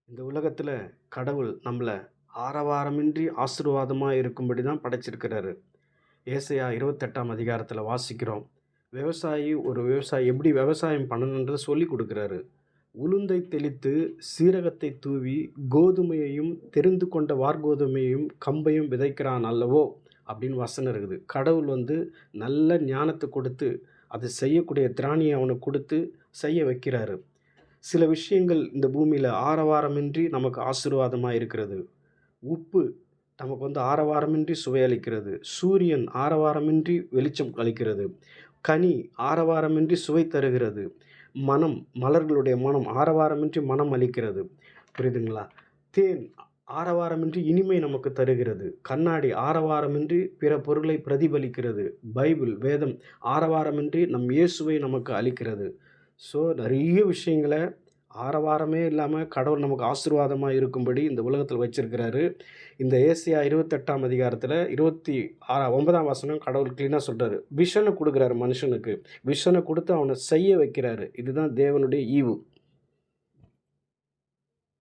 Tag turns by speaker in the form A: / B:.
A: இந்த உலகத்துல கடவுள் நம்மள ஆரவாரமின்றி ஆசீர்வாதமா இருக்கும்படி தான் படைச்சிருக்கிறாரு. ஏசாயா 28ஆம் அதிகாரத்துல வாசிக்கிறோம். ஒரு விவசாயி எப்படி விவசாயம் பண்ணணுன்றத சொல்லிக் குடுக்குறாரு. உளுந்தை தெளித்து, சீரகத்தை தூவி, கோதுமையையும் தெரிந்து கொண்ட வார்கோதுமையையும், கம்பையும் விதைக்கிறான் அல்லவோ! அப்படின்னு வசனம் இருக்குது. கடவுள் நல்ல ஞானத்த கொடுத்து, அத செய்யக்கூடிய திராணிய அவனுக்கு குடுத்து செய்ய வைக்கிறாரு. சில விஷயங்கள் இந்த பூமியில ஆரவாரமின்றி நமக்கு ஆசீர்வாதமா இருக்கிறது. உப்பு நமக்கு ஆரவாரமின்றி சுவை அளிக்கிறது. சூரியன் ஆரவாரமின்றி வெளிச்சம் அளிக்கிறது. கனி ஆரவாரமின்றி சுவை தருகிறது. மனம், மலர்களுடைய மனம் ஆரவாரமின்றி மனம் அளிக்கிறது. புரியுதுங்களா? தேன் ஆரவாரமின்றி இனிமை நமக்கு தருகிறது. கண்ணாடி ஆரவாரமின்றி பிற பொருளை பிரதிபலிக்கிறது. பைபிள், வேதம் ஆரவாரமின்றி நம் இயேசுவை நமக்கு அளிக்கிறது. ஸோ நெறைய விஷயங்கள ஆரவாரமே இல்லாம கடவுள் நமக்கு ஆசீர்வாதமா இருக்கும்படி இந்த உலகத்துல வச்சிருக்கிறாரு. இந்த ஏசாயா 28ஆம் அதிகாரத்துல 29ஆம் வசனம் கடவுள் கிளீனா சொல்றாரு. விஷன குடுக்குறாரு மனுஷனுக்கு. விஷன குடுத்து அவன செய்ய வைக்கிறாரு. இதுதான் தேவனுடைய ஈவு.